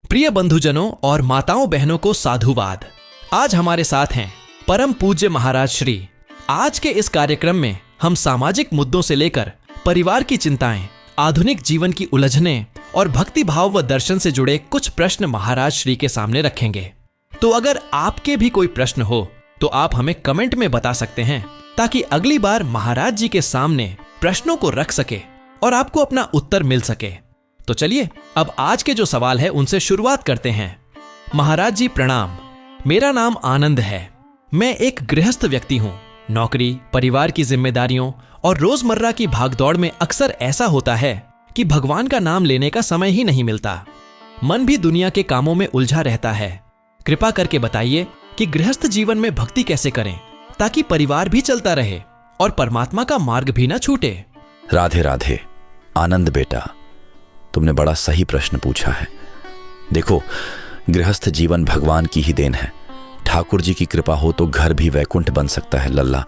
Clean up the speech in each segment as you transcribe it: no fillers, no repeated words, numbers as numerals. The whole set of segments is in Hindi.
प्रिय बंधुजनों और माताओं बहनों को साधुवाद। आज हमारे साथ हैं परम पूज्य महाराज श्री। आज के इस कार्यक्रम में हम सामाजिक मुद्दों से लेकर परिवार की चिंताएं, आधुनिक जीवन की उलझनें और भक्ति भाव व दर्शन से जुड़े कुछ प्रश्न महाराज श्री के सामने रखेंगे। तो अगर आपके भी कोई प्रश्न हो तो आप हमें कमेंट में बता सकते हैं, ताकि अगली बार महाराज जी के सामने प्रश्नों को रख सके और आपको अपना उत्तर मिल सके। तो चलिए अब आज के जो सवाल है उनसे शुरुआत करते हैं। महाराज जी प्रणाम। मेरा नाम आनंद है। मैं एक गृहस्थ व्यक्ति हूँ। नौकरी, परिवार की जिम्मेदारियों और रोजमर्रा की भागदौड़ में अक्सर ऐसा होता है कि भगवान का नाम लेने का समय ही नहीं मिलता। मन भी दुनिया के कामों में उलझा रहता है। कृपा करके बताइए कि गृहस्थ जीवन में भक्ति कैसे करें, ताकि परिवार भी चलता रहे और परमात्मा का मार्ग भी न छूटे। राधे राधे। आनंद बेटा, तुमने बड़ा सही प्रश्न पूछा है। देखो, गृहस्थ जीवन भगवान की ही देन है। ठाकुर जी की कृपा हो तो घर भी वैकुंठ बन सकता है लल्ला।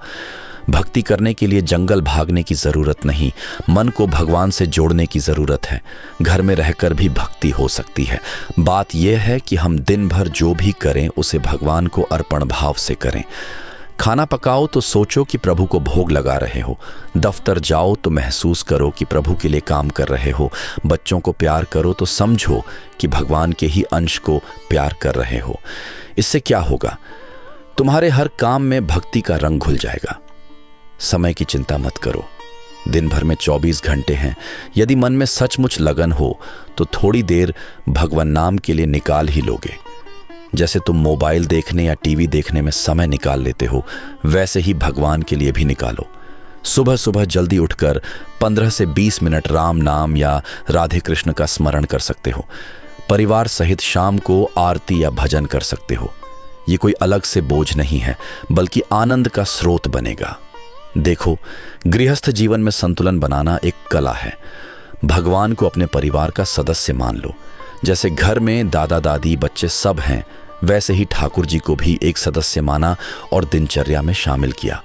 भक्ति करने के लिए जंगल भागने की जरूरत नहीं, मन को भगवान से जोड़ने की जरूरत है। घर में रहकर भी भक्ति हो सकती है। बात यह है कि हम दिन भर जो भी करें उसे भगवान को अर्पण भाव से करें। खाना पकाओ तो सोचो कि प्रभु को भोग लगा रहे हो। दफ्तर जाओ तो महसूस करो कि प्रभु के लिए काम कर रहे हो। बच्चों को प्यार करो तो समझो कि भगवान के ही अंश को प्यार कर रहे हो। इससे क्या होगा? तुम्हारे हर काम में भक्ति का रंग घुल जाएगा। समय की चिंता मत करो। दिन भर में 24 घंटे हैं। यदि मन में सचमुच लगन हो तो थोड़ी देर भगवान नाम के लिए निकाल ही लोगे। जैसे तुम मोबाइल देखने या टीवी देखने में समय निकाल लेते हो, वैसे ही भगवान के लिए भी निकालो। सुबह सुबह जल्दी उठकर 15 से 20 मिनट राम नाम या राधे कृष्ण का स्मरण कर सकते हो। परिवार सहित शाम को आरती या भजन कर सकते हो। ये कोई अलग से बोझ नहीं है, बल्कि आनंद का स्रोत बनेगा। देखो, गृहस्थ जीवन में संतुलन बनाना एक कला है। भगवान को अपने परिवार का सदस्य मान लो। जैसे घर में दादा दादी बच्चे सब हैं, वैसे ही ठाकुर जी को भी एक सदस्य माना और दिनचर्या में शामिल किया।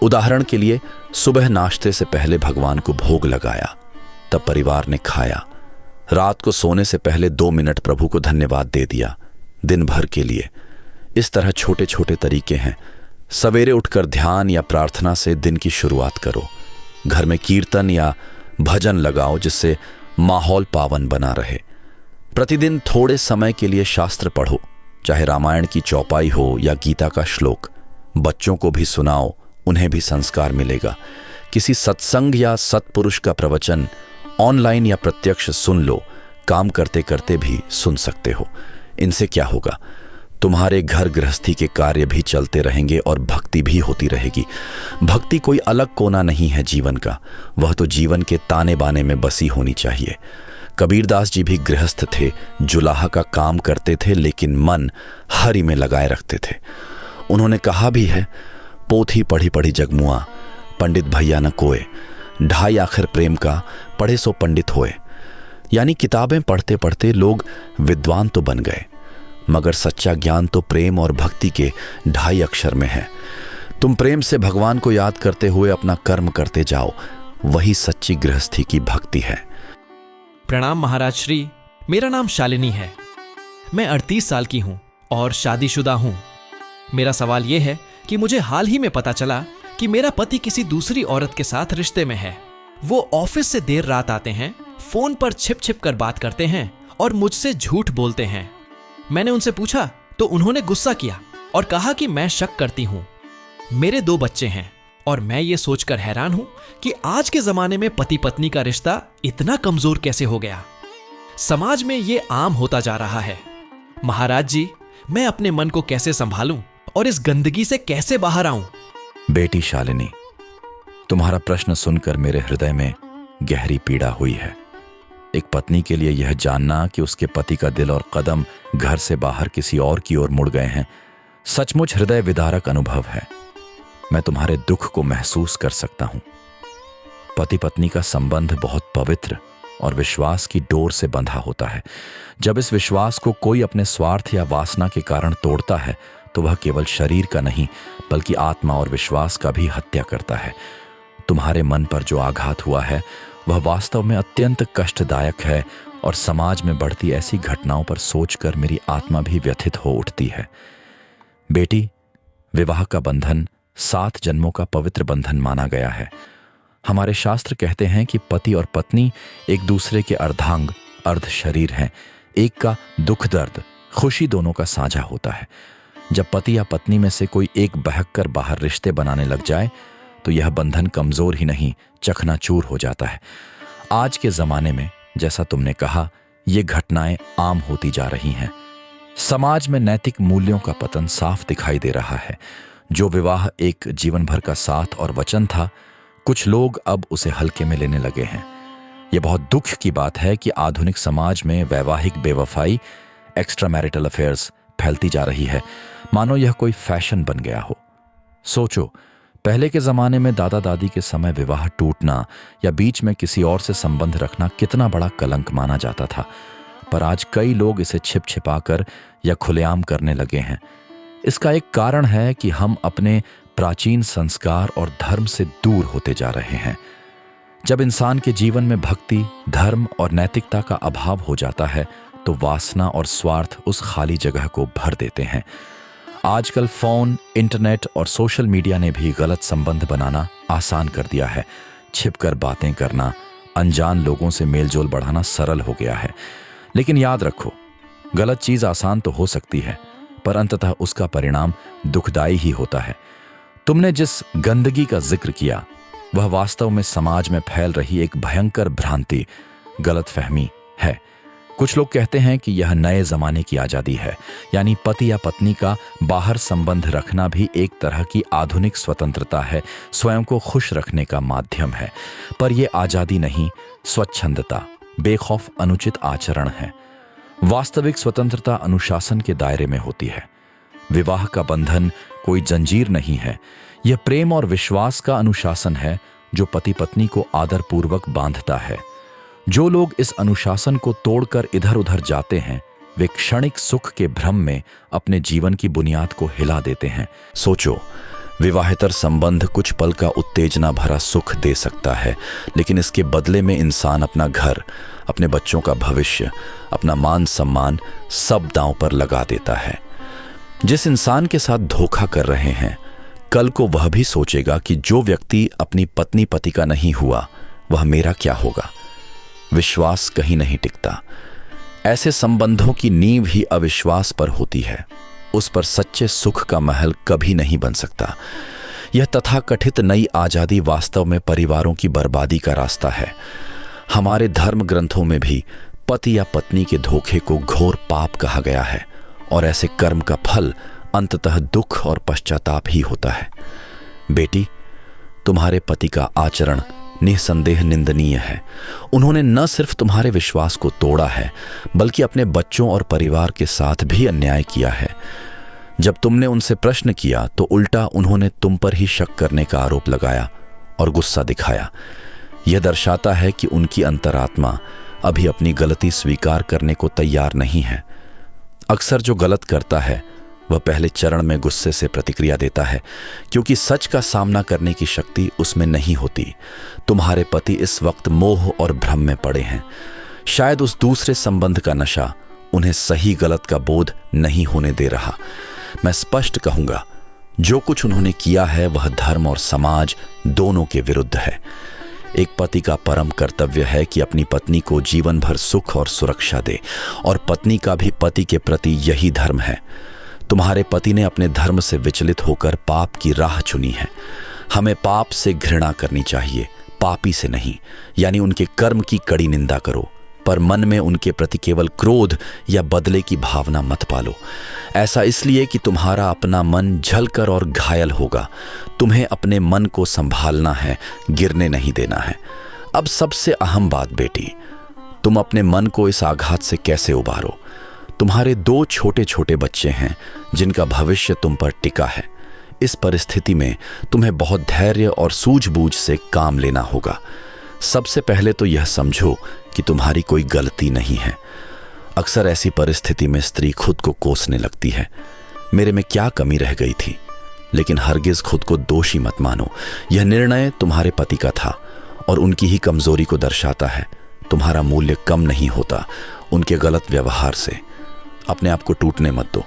उदाहरण के लिए, सुबह नाश्ते से पहले भगवान को भोग लगाया, तब परिवार ने खाया। रात को सोने से पहले 2 मिनट प्रभु को धन्यवाद दे दिया दिन भर के लिए। इस तरह छोटे छोटे तरीके हैं। सवेरे उठकर ध्यान या प्रार्थना से दिन की शुरुआत करो। घर में कीर्तन या भजन लगाओ, जिससे माहौल पावन बना रहे। प्रतिदिन थोड़े समय के लिए शास्त्र पढ़ो, चाहे रामायण की चौपाई हो या गीता का श्लोक। बच्चों को भी सुनाओ, उन्हें भी संस्कार मिलेगा। किसी सत्संग या सत्पुरुष का प्रवचन ऑनलाइन या प्रत्यक्ष सुन लो। काम करते करते भी सुन सकते हो। इनसे क्या होगा? तुम्हारे घर गृहस्थी के कार्य भी चलते रहेंगे और भक्ति भी होती रहेगी। भक्ति कोई अलग कोना नहीं है जीवन का, वह तो जीवन के ताने बाने में बसी होनी चाहिए। कबीरदास जी भी गृहस्थ थे, जुलाहा का काम करते थे, लेकिन मन हरि में लगाए रखते थे। उन्होंने कहा भी है, पोथी पढ़ी पढ़ी जगमुआ, पंडित भैया न कोय, ढाई आखिर प्रेम का, पढ़े सो पंडित होए। यानी किताबें पढ़ते पढ़ते लोग विद्वान तो बन गए, मगर सच्चा ज्ञान तो प्रेम और भक्ति के 2.5 अक्षर में है। तुम प्रेम से भगवान को याद करते हुए अपना कर्म करते जाओ, वही सच्ची गृहस्थी की भक्ति है। प्रणाम महाराज श्री। मेरा नाम शालिनी है। मैं 38 साल की हूँ और शादीशुदा हूँ। मेरा सवाल यह है कि मुझे हाल ही में पता चला कि मेरा पति किसी दूसरी औरत के साथ रिश्ते में है। वो ऑफिस से देर रात आते हैं, फोन पर छिप छिप कर बात करते हैं और मुझसे झूठ बोलते हैं। मैंने उनसे पूछा तो उन्होंने गुस्सा किया और कहा कि मैं शक करती हूँ। मेरे 2 बच्चे हैं और मैं ये सोचकर हैरान हूं कि आज के जमाने में पति पत्नी का रिश्ता इतना कमजोर कैसे हो गया। समाज में ये आम होता जा रहा है। महाराज जी, मैं अपने मन को कैसे संभालूं और इस गंदगी से कैसे बाहर आऊं? बेटी शालिनी, तुम्हारा प्रश्न सुनकर मेरे हृदय में गहरी पीड़ा हुई है। एक पत्नी के लिए यह जानना कि उसके पति का दिल और कदम घर से बाहर किसी और की ओर मुड़ गए हैं, सचमुच हृदय विदारक अनुभव है। मैं तुम्हारे दुख को महसूस कर सकता हूं। पति पत्नी का संबंध बहुत पवित्र और विश्वास की डोर से बंधा होता है। जब इस विश्वास को कोई अपने स्वार्थ या वासना के कारण तोड़ता है, तो वह केवल शरीर का नहीं, बल्कि आत्मा और विश्वास का भी हत्या करता है। तुम्हारे मन पर जो आघात हुआ है, वह वास्तव में अत्यंत कष्टदायक है और समाज में बढ़ती ऐसी घटनाओं पर सोचकर मेरी आत्मा भी व्यथित हो उठती है। बेटी, विवाह का बंधन 7 जन्मों का पवित्र बंधन माना गया है। हमारे शास्त्र कहते हैं कि पति और पत्नी एक दूसरे के अर्धांग, अर्ध शरीर हैं। एक का दुख दर्द, खुशी दोनों का साझा होता है। जब पति या पत्नी में से कोई एक बहक कर बाहर रिश्ते बनाने लग जाए तो यह बंधन कमजोर ही नहीं, चकनाचूर हो जाता है। आज के जमाने में, जैसा तुमने कहा, ये घटनाएं आम होती जा रही हैं। समाज में नैतिक मूल्यों का पतन साफ दिखाई दे रहा है। जो विवाह एक जीवन भर का साथ और वचन था, कुछ लोग अब उसे हल्के में लेने लगे हैं। यह बहुत दुख की बात है कि आधुनिक समाज में वैवाहिक बेवफाई, एक्स्ट्रा मैरिटल अफेयर्स फैलती जा रही है, मानो यह कोई फैशन बन गया हो। सोचो, पहले के जमाने में दादा दादी के समय विवाह टूटना या बीच में किसी और से संबंध रखना कितना बड़ा कलंक माना जाता था, पर आज कई लोग इसे छिप छिपाकर या खुलेआम करने लगे हैं। इसका एक कारण है कि हम अपने प्राचीन संस्कार और धर्म से दूर होते जा रहे हैं। जब इंसान के जीवन में भक्ति, धर्म और नैतिकता का अभाव हो जाता है तो वासना और स्वार्थ उस खाली जगह को भर देते हैं। आजकल फोन, इंटरनेट और सोशल मीडिया ने भी गलत संबंध बनाना आसान कर दिया है। छिपकर बातें करना, अनजान लोगों से मेलजोल बढ़ाना सरल हो गया है। लेकिन याद रखो, गलत चीज आसान तो हो सकती है, पर अंततः उसका परिणाम दुखदायी ही होता है। तुमने जिस गंदगी का जिक्र किया, वह वास्तव में समाज में फैल रही एक भयंकर भ्रांति, गलतफहमी है। कुछ लोग कहते हैं कि यह नए जमाने की आजादी है, यानी पति या पत्नी का बाहर संबंध रखना भी एक तरह की आधुनिक स्वतंत्रता है, स्वयं को खुश रखने का माध्यम है। पर यह आजादी नहीं, स्वच्छंदता, बेखौफ अनुचित आचरण है। वास्तविक स्वतंत्रता अनुशासन के दायरे में होती है। विवाह का बंधन कोई जंजीर नहीं है, यह प्रेम और विश्वास का अनुशासन है जो पति पत्नी को आदरपूर्वक बांधता है। जो लोग इस अनुशासन को तोड़कर इधर उधर जाते हैं, वे क्षणिक सुख के भ्रम में अपने जीवन की बुनियाद को हिला देते हैं। सोचो, विवाहेतर संबंध कुछ पल का उत्तेजना भरा सुख दे सकता है, लेकिन इसके बदले में इंसान अपना घर, अपने बच्चों का भविष्य, अपना मान सम्मान सब दांव पर लगा देता है। जिस इंसान के साथ धोखा कर रहे हैं, कल को वह भी सोचेगा कि जो व्यक्ति अपनी पत्नी पति का नहीं हुआ, वह मेरा क्या होगा। विश्वास कहीं नहीं टिकता। ऐसे संबंधों की नींव ही अविश्वास पर होती है। उस पर सच्चे सुख का महल कभी नहीं बन सकता। यह तथाकथित नई आजादी वास्तव में परिवारों की बर्बादी का रास्ता है। हमारे धर्म ग्रंथों में भी पति या पत्नी के धोखे को घोर पाप कहा गया है, और ऐसे कर्म का फल अंततः दुख और पश्चाताप ही होता है। बेटी, तुम्हारे पति का आचरण निसंदेह निंदनीय है। उन्होंने न सिर्फ तुम्हारे विश्वास को तोड़ा है, बल्कि अपने बच्चों और परिवार के साथ भी अन्याय किया है। जब तुमने उनसे प्रश्न किया तो उल्टा उन्होंने तुम पर ही शक करने का आरोप लगाया और गुस्सा दिखाया। यह दर्शाता है कि उनकी अंतरात्मा अभी अपनी गलती स्वीकार करने को तैयार नहीं है। अक्सर जो गलत करता है वह पहले चरण में गुस्से से प्रतिक्रिया देता है, क्योंकि सच का सामना करने की शक्ति उसमें नहीं होती। तुम्हारे पति इस वक्त मोह और भ्रम में पड़े हैं। शायद उस दूसरे संबंध का नशा उन्हें सही गलत का बोध नहीं होने दे रहा। मैं स्पष्ट कहूंगा, जो कुछ उन्होंने किया है वह धर्म और समाज दोनों के विरुद्ध है। एक पति का परम कर्तव्य है कि अपनी पत्नी को जीवन भर सुख और सुरक्षा दे, और पत्नी का भी पति के प्रति यही धर्म है। तुम्हारे पति ने अपने धर्म से विचलित होकर पाप की राह चुनी है। हमें पाप से घृणा करनी चाहिए, पापी से नहीं। यानी उनके कर्म की कड़ी निंदा करो, पर मन में उनके प्रति केवल क्रोध या बदले की भावना मत पालो। ऐसा इसलिए कि तुम्हारा अपना मन जलकर और घायल होगा। तुम्हें अपने मन को संभालना है, गिरने नहीं देना है। अब सबसे अहम बात बेटी, तुम अपने मन को इस आघात से कैसे उबारो। तुम्हारे 2 छोटे छोटे बच्चे हैं जिनका भविष्य तुम पर टिका है। इस परिस्थिति में तुम्हें बहुत धैर्य और सूझबूझ से काम लेना होगा। सबसे पहले तो यह समझो कि तुम्हारी कोई गलती नहीं है। अक्सर ऐसी परिस्थिति में स्त्री खुद को कोसने लगती है, मेरे में क्या कमी रह गई थी। लेकिन हरगिज खुद को दोषी मत मानो। यह निर्णय तुम्हारे पति का था और उनकी ही कमजोरी को दर्शाता है। तुम्हारा मूल्य कम नहीं होता उनके गलत व्यवहार से। अपने आप को टूटने मत दो।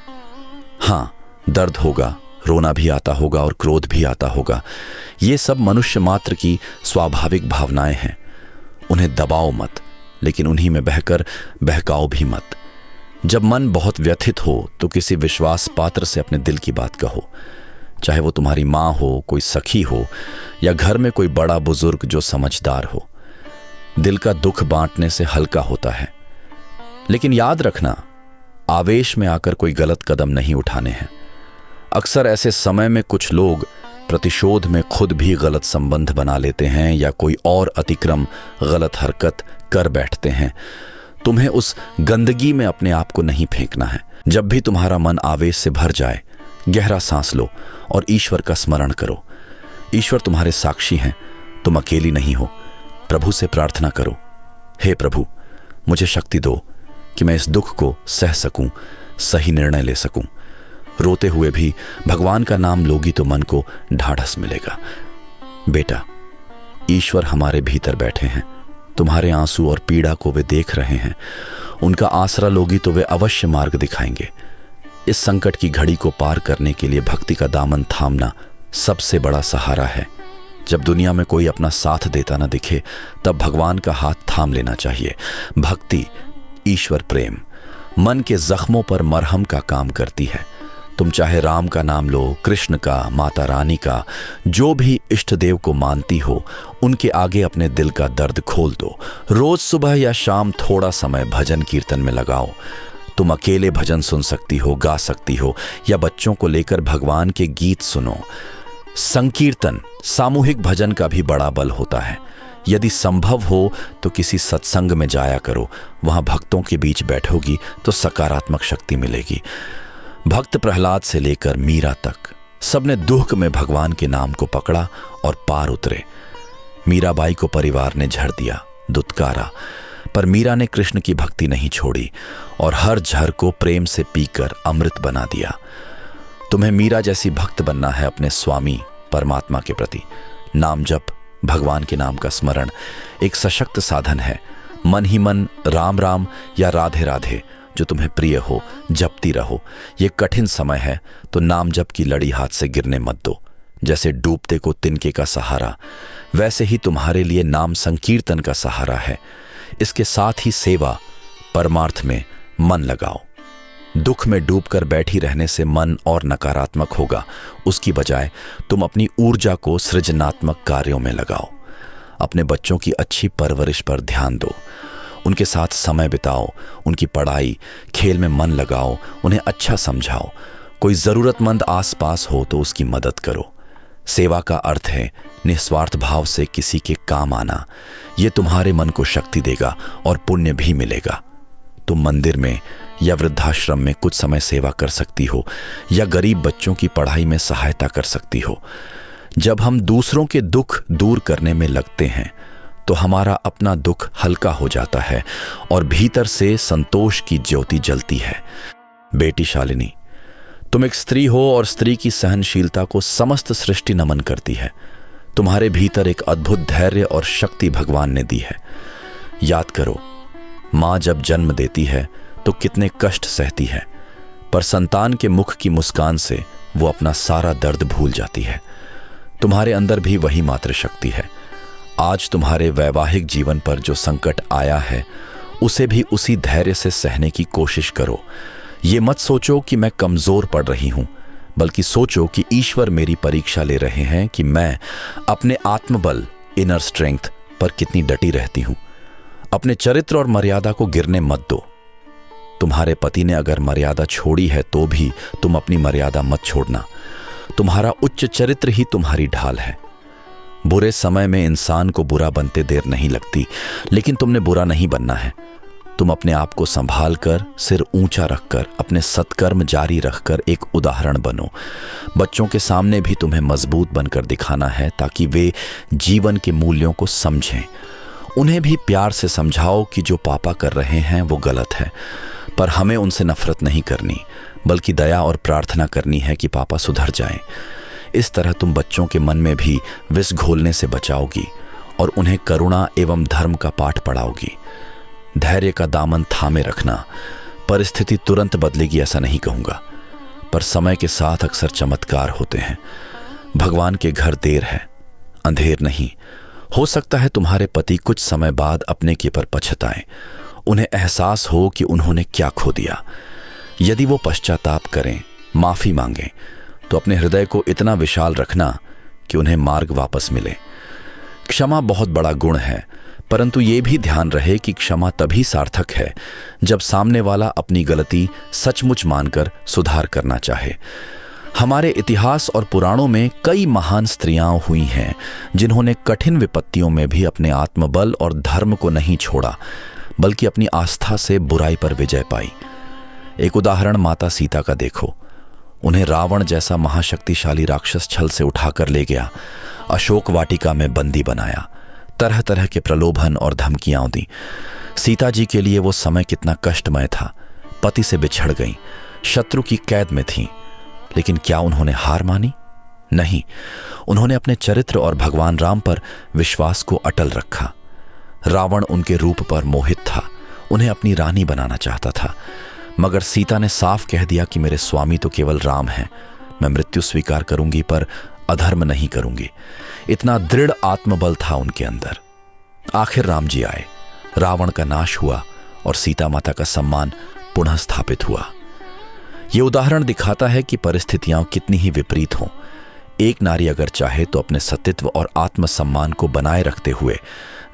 हाँ, दर्द होगा, रोना भी आता होगा और क्रोध भी आता होगा। ये सब मनुष्य मात्र की स्वाभाविक भावनाएं हैं। उन्हें दबाओ मत, लेकिन उन्हीं में बहकर बहकाओ भी मत। जब मन बहुत व्यथित हो तो किसी विश्वास पात्र से अपने दिल की बात कहो, चाहे वो तुम्हारी माँ हो, कोई सखी हो या घर में कोई बड़ा बुजुर्ग जो समझदार हो। दिल का दुख बांटने से हल्का होता है। लेकिन याद रखना, आवेश में आकर कोई गलत कदम नहीं उठाने हैं। अक्सर ऐसे समय में कुछ लोग प्रतिशोध में खुद भी गलत संबंध बना लेते हैं या कोई और अतिक्रम गलत हरकत कर बैठते हैं। तुम्हें उस गंदगी में अपने आप को नहीं फेंकना है। जब भी तुम्हारा मन आवेश से भर जाए, गहरा सांस लो और ईश्वर का स्मरण करो। ईश्वर तुम्हारे साक्षी हैं, तुम अकेली नहीं हो। प्रभु से प्रार्थना करो, हे प्रभु, मुझे शक्ति दो कि मैं इस दुख को सह सकूं, सही निर्णय ले सकूं। रोते हुए भी भगवान का नाम लोगी तो मन को ढाढ़स मिलेगा। बेटा, ईश्वर हमारे भीतर बैठे हैं। तुम्हारे आंसू और पीड़ा को वे देख रहे हैं। उनका आसरा लोगी तो वे अवश्य मार्ग दिखाएंगे। इस संकट की घड़ी को पार करने के लिए भक्ति का दामन थामना सबसे बड़ा सहारा है। जब दुनिया में कोई अपना साथ देता ना दिखे, तब भगवान का हाथ थाम लेना चाहिए। भक्ति, ईश्वर प्रेम मन के जख्मों पर मरहम का काम करती है। तुम चाहे राम का नाम लो, कृष्ण का, माता रानी का, जो भी इष्ट देव को मानती हो, उनके आगे अपने दिल का दर्द खोल दो। रोज सुबह या शाम थोड़ा समय भजन कीर्तन में लगाओ। तुम अकेले भजन सुन सकती हो, गा सकती हो, या बच्चों को लेकर भगवान के गीत सुनो। संकीर्तन, सामूहिक भजन का भी बड़ा बल होता है। यदि संभव हो तो किसी सत्संग में जाया करो। वहां भक्तों के बीच बैठोगी तो सकारात्मक शक्ति मिलेगी। भक्त प्रहलाद से लेकर मीरा तक सबने दुख में भगवान के नाम को पकड़ा और पार उतरे। मीराबाई को परिवार ने झड़ दिया, दुत्कारा, पर मीरा ने कृष्ण की भक्ति नहीं छोड़ी और हर झर को प्रेम से पीकर अमृत बना दिया। तुम्हें मीरा जैसी भक्त बनना है अपने स्वामी परमात्मा के प्रति। नाम जप, भगवान के नाम का स्मरण एक सशक्त साधन है। मन ही मन राम राम या राधे राधे जो तुम्हें प्रिय हो जपती रहो। ये कठिन समय है तो नाम जप की लड़ी हाथ से गिरने मत दो। जैसे डूबते को तिनके का सहारा, वैसे ही तुम्हारे लिए नाम संकीर्तन का सहारा है। इसके साथ ही सेवा, परमार्थ में मन लगाओ। दुख में डूबकर बैठी रहने से मन और नकारात्मक होगा। उसकी बजाय तुम अपनी ऊर्जा को सृजनात्मक कार्यों में लगाओ। अपने बच्चों की अच्छी परवरिश पर ध्यान दो। उनके साथ समय बिताओ, उनकी पढ़ाई, खेल में मन लगाओ, उन्हें अच्छा समझाओ। कोई ज़रूरतमंद आसपास हो तो उसकी मदद करो। सेवा का अर्थ है निस्वार्थ भाव से किसी के काम आना। ये तुम्हारे मन को शक्ति देगा और पुण्य भी मिलेगा। तुम मंदिर में या वृद्धाश्रम में कुछ समय सेवा कर सकती हो या गरीब बच्चों की पढ़ाई में सहायता कर सकती हो। जब हम दूसरों के दुख दूर करने में लगते हैं तो हमारा अपना दुख हल्का हो जाता है और भीतर से संतोष की ज्योति जलती है। बेटी शालिनी, तुम एक स्त्री हो और स्त्री की सहनशीलता को समस्त सृष्टि नमन करती है। तुम्हारे भीतर एक अद्भुत धैर्य और शक्ति भगवान ने दी है। याद करो, माँ जब जन्म देती है तो कितने कष्ट सहती है, पर संतान के मुख की मुस्कान से वो अपना सारा दर्द भूल जाती है। तुम्हारे अंदर भी वही मातृ शक्ति है। आज तुम्हारे वैवाहिक जीवन पर जो संकट आया है, उसे भी उसी धैर्य से सहने की कोशिश करो। ये मत सोचो कि मैं कमजोर पड़ रही हूं, बल्कि सोचो कि ईश्वर मेरी परीक्षा ले रहे हैं कि मैं अपने आत्मबल, इनर स्ट्रेंथ पर कितनी डटी रहती हूं। अपने चरित्र और मर्यादा को गिरने मत दो। तुम्हारे पति ने अगर मर्यादा छोड़ी है तो भी तुम अपनी मर्यादा मत छोड़ना। तुम्हारा उच्च चरित्र ही तुम्हारी ढाल है। बुरे समय में इंसान को बुरा बनते देर नहीं लगती, लेकिन तुमने बुरा नहीं बनना है। तुम अपने आप को संभाल कर, सिर ऊंचा रखकर, अपने सत्कर्म जारी रखकर एक उदाहरण बनो। बच्चों के सामने भी तुम्हें मजबूत बनकर दिखाना है ताकि वे जीवन के मूल्यों को समझें। उन्हें भी प्यार से समझाओ कि जो पापा कर रहे हैं वो गलत है, पर हमें उनसे नफरत नहीं करनी, बल्कि दया और प्रार्थना करनी है कि पापा सुधर जाएं। इस तरह तुम बच्चों के मन में भी विष घोलने से बचाओगी और उन्हें करुणा एवं धर्म का पाठ पढ़ाओगी। धैर्य का दामन थामे रखना। परिस्थिति तुरंत बदलेगी ऐसा नहीं कहूंगा, पर समय के साथ अक्सर चमत्कार होते हैं। भगवान के घर देर है, अंधेर नहीं। हो सकता है तुम्हारे पति कुछ समय बाद अपने के पर पछताएं, उन्हें एहसास हो कि उन्होंने क्या खो दिया। यदि वो पश्चाताप करें, माफी मांगें, तो अपने हृदय को इतना विशाल रखना कि उन्हें मार्ग वापस मिले। क्षमा बहुत बड़ा गुण है, परंतु ये भी ध्यान रहे कि क्षमा तभी सार्थक है जब सामने वाला अपनी गलती सचमुच मानकर सुधार करना चाहे। हमारे इतिहास और पुराणों में कई महान स्त्रियां हुई हैं जिन्होंने कठिन विपत्तियों में भी अपने आत्मबल और धर्म को नहीं छोड़ा, बल्कि अपनी आस्था से बुराई पर विजय पाई। एक उदाहरण माता सीता का देखो। उन्हें रावण जैसा महाशक्तिशाली राक्षस छल से उठाकर ले गया, अशोक वाटिका में बंदी बनाया, तरह तरह के प्रलोभन और धमकियां दी। सीता जी के लिए वो समय कितना कष्टमय था। पति से बिछड़ गईं, शत्रु की कैद में थीं, लेकिन क्या उन्होंने हार मानी? नहीं, उन्होंने अपने चरित्र और भगवान राम पर विश्वास को अटल रखा। रावण उनके रूप पर मोहित था, उन्हें अपनी रानी बनाना चाहता था, मगर सीता ने साफ कह दिया कि मेरे स्वामी तो केवल राम हैं। मैं मृत्यु स्वीकार करूंगी पर अधर्म नहीं करूंगी। इतना दृढ़ आत्मबल था उनके अंदर। आखिर राम जी आए, रावण का नाश हुआ और सीता माता का सम्मान पुनः स्थापित हुआ। यह उदाहरण दिखाता है कि परिस्थितियां कितनी ही विपरीत हों, एक नारी अगर चाहे तो अपने सतीत्व और आत्मसम्मान को बनाए रखते हुए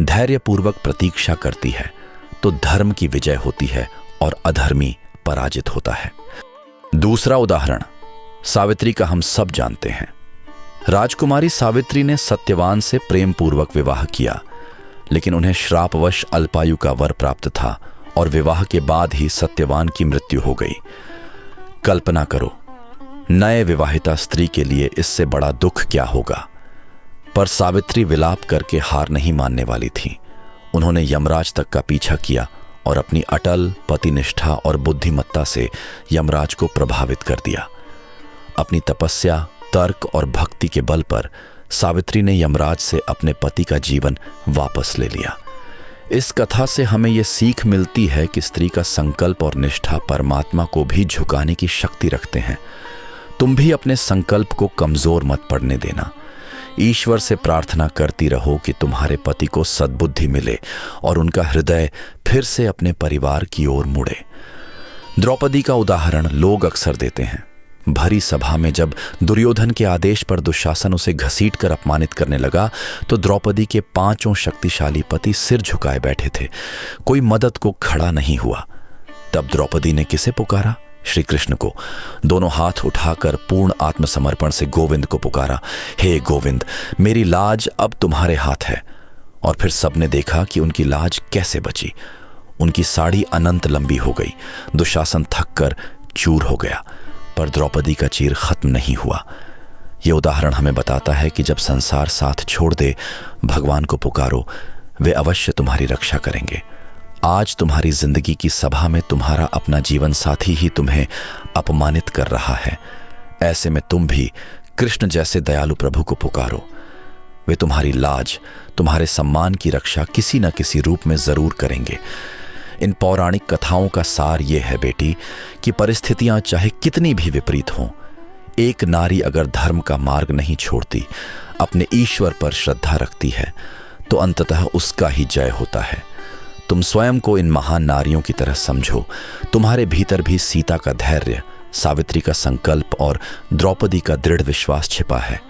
धैर्यपूर्वक प्रतीक्षा करती है तो धर्म की विजय होती है और अधर्मी पराजित होता है। दूसरा उदाहरण सावित्री का हम सब जानते हैं। राजकुमारी सावित्री ने सत्यवान से प्रेम पूर्वक विवाह किया, लेकिन उन्हें श्रापवश अल्पायु का वर प्राप्त था और विवाह के बाद ही सत्यवान की मृत्यु हो गई। कल्पना करो, नए विवाहिता स्त्री के लिए इससे बड़ा दुख क्या होगा। पर सावित्री विलाप करके हार नहीं मानने वाली थी। उन्होंने यमराज तक का पीछा किया और अपनी अटल पतिनिष्ठा और बुद्धिमत्ता से यमराज को प्रभावित कर दिया। अपनी तपस्या, तर्क और भक्ति के बल पर सावित्री ने यमराज से अपने पति का जीवन वापस ले लिया। इस कथा से हमें यह सीख मिलती है कि स्त्री का संकल्प और निष्ठा परमात्मा को भी झुकाने की शक्ति रखते हैं। तुम भी अपने संकल्प को कमजोर मत पड़ने देना। ईश्वर से प्रार्थना करती रहो कि तुम्हारे पति को सद्बुद्धि मिले और उनका हृदय फिर से अपने परिवार की ओर मुड़े। द्रौपदी का उदाहरण लोग अक्सर देते हैं। भरी सभा में जब दुर्योधन के आदेश पर दुशासन उसे घसीटकर अपमानित करने लगा तो द्रौपदी के 5 शक्तिशाली पति सिर झुकाए बैठे थे। कोई मदद को खड़ा नहीं हुआ। तब द्रौपदी ने किसे पुकारा? श्री कृष्ण को। दोनों हाथ उठाकर पूर्ण आत्मसमर्पण से गोविंद को पुकारा, हे गोविंद, मेरी लाज अब तुम्हारे हाथ है। और फिर सबने देखा कि उनकी लाज कैसे बची। उनकी साड़ी अनंत लंबी हो गई। दुशासन थक कर चूर हो गया, पर द्रौपदी का चीर खत्म नहीं हुआ। यह उदाहरण हमें बताता है कि जब संसार साथ छोड़ दे, भगवान को पुकारो, वे अवश्य तुम्हारी रक्षा करेंगे। आज तुम्हारी जिंदगी की सभा में तुम्हारा अपना जीवन साथी ही तुम्हें अपमानित कर रहा है। ऐसे में तुम भी कृष्ण जैसे दयालु प्रभु को पुकारो। वे तुम्हारी लाज, तुम्हारे सम्मान की रक्षा किसी न किसी रूप में जरूर करेंगे। इन पौराणिक कथाओं का सार यह है बेटी कि परिस्थितियां चाहे कितनी भी विपरीत हों, एक नारी अगर धर्म का मार्ग नहीं छोड़ती, अपने ईश्वर पर श्रद्धा रखती है, तो अंततः उसका ही जय होता है। तुम स्वयं को इन महान नारियों की तरह समझो। तुम्हारे भीतर भी सीता का धैर्य, सावित्री का संकल्प और द्रौपदी का दृढ़ विश्वास छिपा है।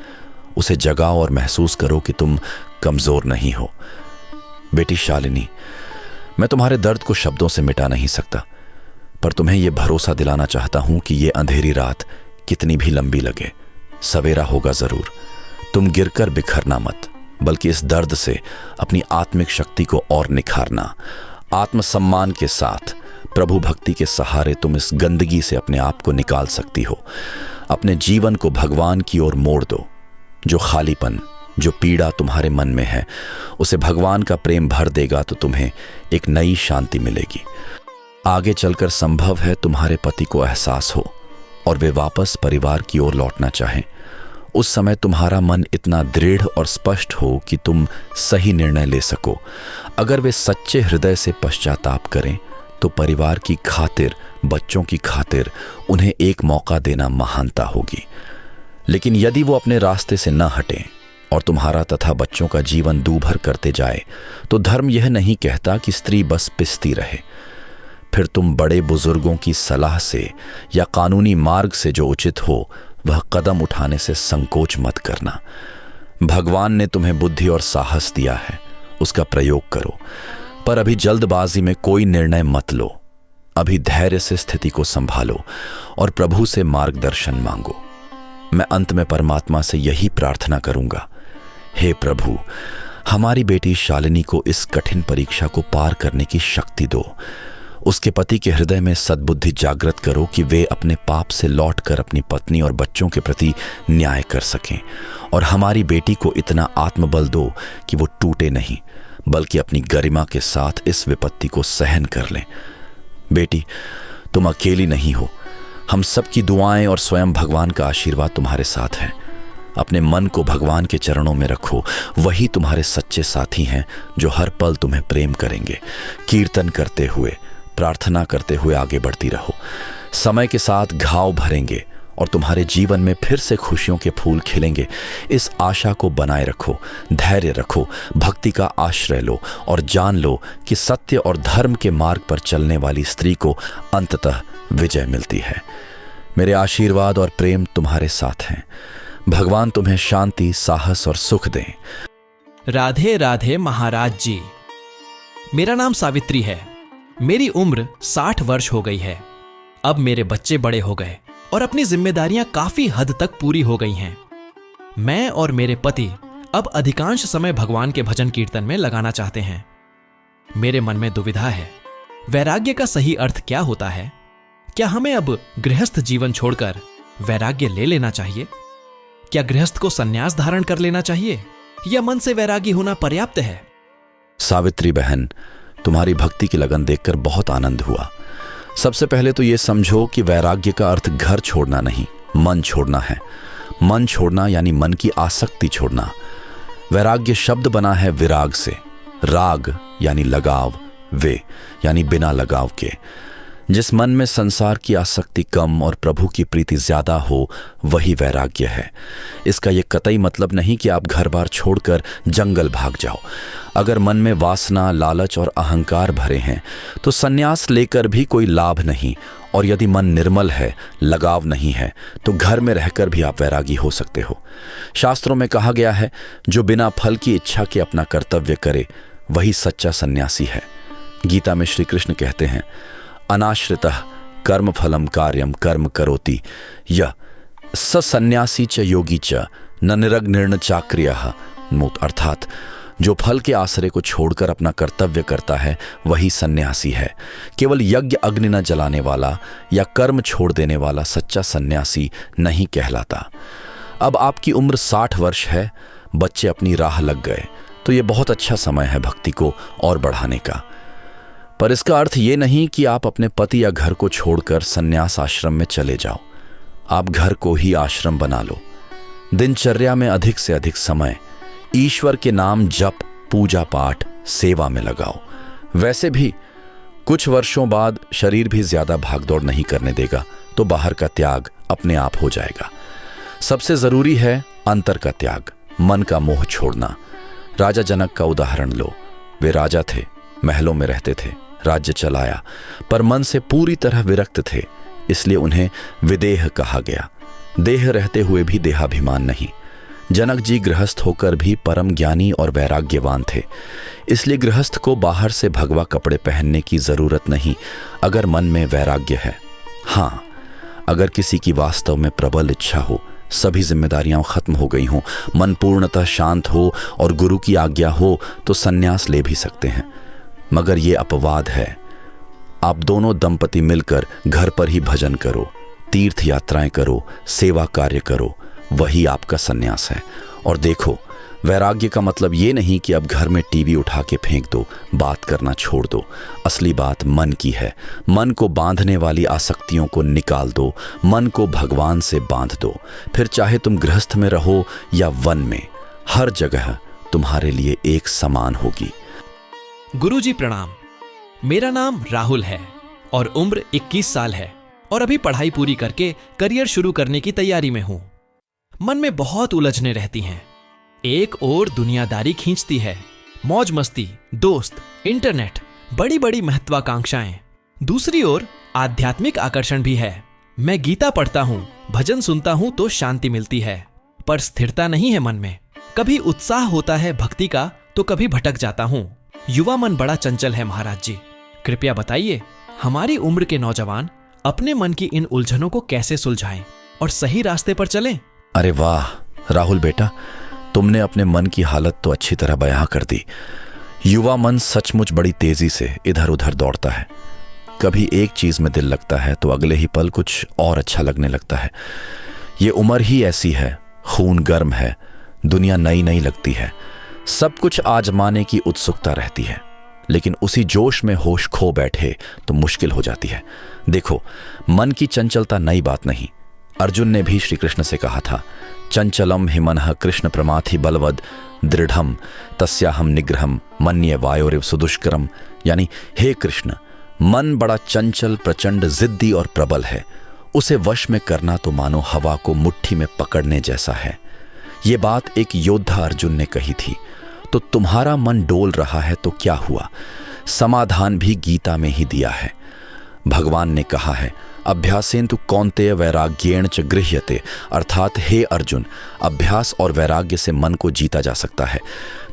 उसे जगाओ और महसूस करो कि तुम कमजोर नहीं हो। बेटी शालिनी, मैं तुम्हारे दर्द को शब्दों से मिटा नहीं सकता, पर तुम्हें यह भरोसा दिलाना चाहता हूं कि यह अंधेरी रात कितनी भी लंबी लगे, सवेरा होगा जरूर। तुम गिरकर बिखरना मत, बल्कि इस दर्द से अपनी आत्मिक शक्ति को और निखारना। आत्मसम्मान के साथ प्रभु भक्ति के सहारे तुम इस गंदगी से अपने आप को निकाल सकती हो। अपने जीवन को भगवान की ओर मोड़ दो। जो खालीपन, जो पीड़ा तुम्हारे मन में है, उसे भगवान का प्रेम भर देगा तो तुम्हें एक नई शांति मिलेगी। आगे चलकर संभव है तुम्हारे पति को एहसास हो और वे वापस परिवार की ओर लौटना चाहें। उस समय तुम्हारा मन इतना दृढ़ और स्पष्ट हो कि तुम सही निर्णय ले सको। अगर वे सच्चे हृदय से पश्चाताप करें तो परिवार की खातिर, बच्चों की खातिर उन्हें एक मौका देना महानता होगी। लेकिन यदि वो अपने रास्ते से न हटें और तुम्हारा तथा बच्चों का जीवन दूभर करते जाए, तो धर्म यह नहीं कहता कि स्त्री बस पिसती रहे। फिर तुम बड़े बुजुर्गों की सलाह से या कानूनी मार्ग से जो उचित हो वह कदम उठाने से संकोच मत करना। भगवान ने तुम्हें बुद्धि और साहस दिया है, उसका प्रयोग करो। पर अभी जल्दबाजी में कोई निर्णय मत लो। अभी धैर्य से स्थिति को संभालो और प्रभु से मार्गदर्शन मांगो। मैं अंत में परमात्मा से यही प्रार्थना करूंगा, हे प्रभु, हमारी बेटी शालिनी को इस कठिन परीक्षा को पार करने की शक्ति दो। उसके पति के हृदय में सद्बुद्धि जागृत करो कि वे अपने पाप से लौटकर अपनी पत्नी और बच्चों के प्रति न्याय कर सकें। और हमारी बेटी को इतना आत्मबल दो कि वो टूटे नहीं, बल्कि अपनी गरिमा के साथ इस विपत्ति को सहन कर लें। बेटी, तुम अकेली नहीं हो। हम सबकी दुआएं और स्वयं भगवान का आशीर्वाद तुम्हारे साथ है। अपने मन को भगवान के चरणों में रखो। वही तुम्हारे सच्चे साथी हैं जो हर पल तुम्हें प्रेम करेंगे। कीर्तन करते हुए, प्रार्थना करते हुए आगे बढ़ती रहो। समय के साथ घाव भरेंगे और तुम्हारे जीवन में फिर से खुशियों के फूल खिलेंगे। इस आशा को बनाए रखो, धैर्य रखो, भक्ति का आश्रय लो और जान लो कि सत्य और धर्म के मार्ग पर चलने वाली स्त्री को अंततः विजय मिलती है। मेरे आशीर्वाद और प्रेम तुम्हारे साथ हैं। भगवान तुम्हें शांति, साहस और सुख दें। राधे राधे महाराज जी। मेरा नाम सावित्री है। मेरी उम्र 60 वर्ष हो गई है। अब मेरे बच्चे बड़े हो गए और अपनी जिम्मेदारियां काफी हद तक पूरी हो गई हैं। मैं और मेरे पति अब अधिकांश समय भगवान के भजन कीर्तन में लगाना चाहते हैं। मेरे मन में दुविधा है, वैराग्य का सही अर्थ क्या होता है? क्या हमें अब गृहस्थ जीवन छोड़कर वैराग्य ले लेना चाहिए? क्या गृहस्थ को संन्यास धारण कर लेना चाहिए या मन से वैरागी होना पर्याप्त है? सावित्री बहन, तुम्हारी भक्ति की लगन देखकर बहुत आनंद हुआ। सबसे पहले तो यह समझो कि वैराग्य का अर्थ घर छोड़ना नहीं, मन छोड़ना है। मन छोड़ना यानी मन की आसक्ति छोड़ना। वैराग्य शब्द बना है विराग से। राग यानी लगाव, वे यानी बिना लगाव के। जिस मन में संसार की आसक्ति कम और प्रभु की प्रीति ज्यादा हो, वही वैराग्य है। इसका यह कतई मतलब नहीं कि आप घर बार छोड़कर जंगल भाग जाओ। अगर मन में वासना, लालच और अहंकार भरे हैं तो सन्यास लेकर भी कोई लाभ नहीं। और यदि मन निर्मल है, लगाव नहीं है, तो घर में रहकर भी आप वैरागी हो सकते हो। शास्त्रों में कहा गया है, जो बिना फल की इच्छा के अपना कर्तव्य करे वही सच्चा सन्यासी है। गीता में श्री कृष्ण कहते हैं, अनाश्रितः कर्म फलम कार्यम कर्म करोति यह स सन्यासी च योगी च न निरग्निर्न चाक्रियः मूत। अर्थात जो फल के आश्रय को छोड़कर अपना कर्तव्य करता है वही सन्यासी है। केवल यज्ञ अग्नि न जलाने वाला या कर्म छोड़ देने वाला सच्चा सन्यासी नहीं कहलाता। अब आपकी उम्र 60 वर्ष है, बच्चे अपनी राह लग गए, तो ये बहुत अच्छा समय है भक्ति को और बढ़ाने का। पर इसका अर्थ ये नहीं कि आप अपने पति या घर को छोड़कर सन्यास आश्रम में चले जाओ। आप घर को ही आश्रम बना लो। दिनचर्या में अधिक से अधिक समय ईश्वर के नाम जप, पूजा पाठ, सेवा में लगाओ। वैसे भी कुछ वर्षों बाद शरीर भी ज्यादा भागदौड़ नहीं करने देगा, तो बाहर का त्याग अपने आप हो जाएगा। सबसे जरूरी है अंतर का त्याग, मन का मोह छोड़ना। राजा जनक का उदाहरण लो। वे राजा थे, महलों में रहते थे, राज्य चलाया, पर मन से पूरी तरह विरक्त थे, इसलिए उन्हें विदेह कहा गया। देह रहते हुए भी देहाभिमान नहीं। जनक जी गृहस्थ होकर भी परम ज्ञानी और वैराग्यवान थे, इसलिए गृहस्थ को बाहर से भगवा कपड़े पहनने की जरूरत नहीं अगर मन में वैराग्य है। हाँ, अगर किसी की वास्तव में प्रबल इच्छा हो, सभी जिम्मेदारियां खत्म हो गई हों, मन पूर्णतः शांत हो और गुरु की आज्ञा हो, तो सन्यास ले भी सकते हैं। मगर ये अपवाद है। आप दोनों दंपति मिलकर घर पर ही भजन करो, तीर्थ यात्राएं करो, सेवा कार्य करो, वही आपका सन्यास है। और देखो, वैराग्य का मतलब ये नहीं कि अब घर में टीवी उठा के फेंक दो, बात करना छोड़ दो। असली बात मन की है। मन को बांधने वाली आसक्तियों को निकाल दो, मन को भगवान से बांध दो। फिर चाहे तुम गृहस्थ में रहो या वन में, हर जगह तुम्हारे लिए एक समान होगी। गुरुजी प्रणाम। मेरा नाम राहुल है और उम्र 21 साल है और अभी पढ़ाई पूरी करके करियर शुरू करने की तैयारी में हूं। मन में बहुत उलझने रहती हैं। एक ओर दुनियादारी खींचती है, मौज मस्ती, दोस्त, इंटरनेट, बड़ी बड़ी महत्वाकांक्षाएं। दूसरी ओर आध्यात्मिक आकर्षण भी है। मैं गीता पढ़ता हूं, भजन सुनता हूं तो शांति मिलती है, पर स्थिरता नहीं है मन में। कभी उत्साह होता है भक्ति का तो कभी भटक जाता हूं। युवा मन बड़ा चंचल है महाराज जी। कृपया बताइए, हमारी उम्र के नौजवान अपने मन की इन उलझनों को कैसे सुलझाएं और सही रास्ते पर चलें? अरे वाह राहुल बेटा, तुमने अपने मन की हालत तो अच्छी तरह बयां कर दी। युवा मन सचमुच बड़ी तेजी से इधर उधर दौड़ता है। कभी एक चीज में दिल लगता है तो अगले ही पल कुछ और अच्छा लगने लगता है। ये उम्र ही ऐसी है, खून गर्म है, दुनिया नई नई लगती है, सब कुछ आजमाने की उत्सुकता रहती है। लेकिन उसी जोश में होश खो बैठे तो मुश्किल हो जाती है। देखो, मन की चंचलता नई बात नहीं। अर्जुन ने भी श्री कृष्ण से कहा था, चंचलम हि मनः कृष्ण प्रमाथि बलवद दृढ़म तस्याहम निग्रहम मन्ये वायोरिव सुदुष्करम। यानी हे कृष्ण, मन बड़ा चंचल, प्रचंड, जिद्दी और प्रबल है। उसे वश में करना तो मानो हवा को मुट्ठी में पकड़ने जैसा है। ये बात एक योद्धा अर्जुन ने कही थी। तो तुम्हारा मन डोल रहा है तो क्या हुआ? समाधान भी गीता में ही दिया है। भगवान ने कहा है, अभ्यासेन्तु कौन्तेय वैराग्येण च गृह्यते। अर्थात हे अर्जुन, अभ्यास और वैराग्य से मन को जीता जा सकता है।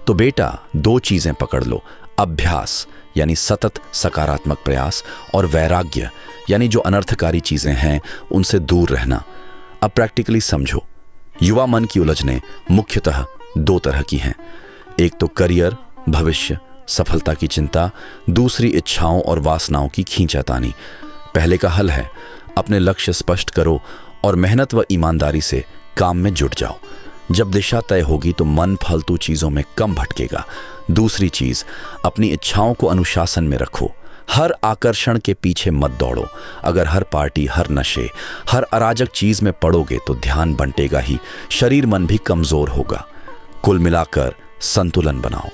तो बेटा, दो चीजें पकड़ लो, अभ्यास यानी सतत सकारात्मक प्रयास, और वैराग्य यानी जो अनर्थकारी चीजें हैं उनसे दूर रहना। अब प्रैक्टिकली समझो, युवा मन की उलझनें मुख्यतः दो तरह की हैं। एक तो करियर, भविष्य, सफलता की चिंता, दूसरी इच्छाओं और वासनाओं की खींचातानी। पहले का हल है, अपने लक्ष्य स्पष्ट करो और मेहनत व ईमानदारी से काम में जुट जाओ। जब दिशा तय होगी तो मन फालतू चीजों में कम भटकेगा। दूसरी चीज, अपनी इच्छाओं को अनुशासन में रखो। हर आकर्षण के पीछे मत दौड़ो। अगर हर पार्टी, हर नशे, हर अराजक चीज में पड़ोगे तो ध्यान बंटेगा ही, शरीर मन भी कमजोर होगा। कुल मिलाकर संतुलन बनाओ।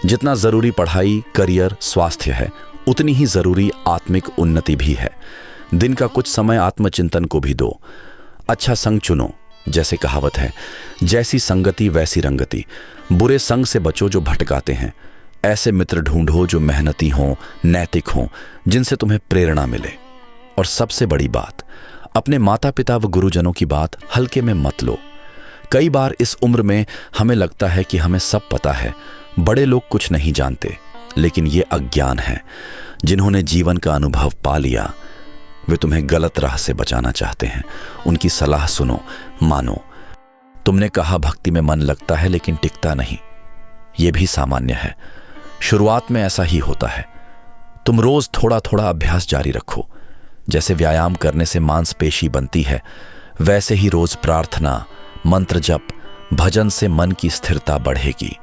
जितना जरूरी पढ़ाई, करियर, स्वास्थ्य है, उतनी ही जरूरी आत्मिक उन्नति भी है। दिन का कुछ समय आत्मचिंतन को भी दो। अच्छा संग चुनो, जैसे कहावत है, जैसी संगति वैसी रंगति। बुरे संग से बचो जो भटकाते हैं। ऐसे मित्र ढूंढो जो मेहनती हों, नैतिक हों, जिनसे तुम्हें प्रेरणा मिले। और सबसे बड़ी बात, अपने माता पिता व गुरुजनों की बात हल्के में मत लो। कई बार इस उम्र में हमें लगता है कि हमें सब पता है, बड़े लोग कुछ नहीं जानते, लेकिन ये अज्ञान है। जिन्होंने जीवन का अनुभव पा लिया, वे तुम्हें गलत राह से बचाना चाहते हैं। उनकी सलाह सुनो, मानो। तुमने कहा भक्ति में मन लगता है लेकिन टिकता नहीं, यह भी सामान्य है। शुरुआत में ऐसा ही होता है। तुम रोज थोड़ा थोड़ा अभ्यास जारी रखो। जैसे व्यायाम करने से मांसपेशी बनती है, वैसे ही रोज प्रार्थना, मंत्र जप, भजन से मन की स्थिरता बढ़ेगी।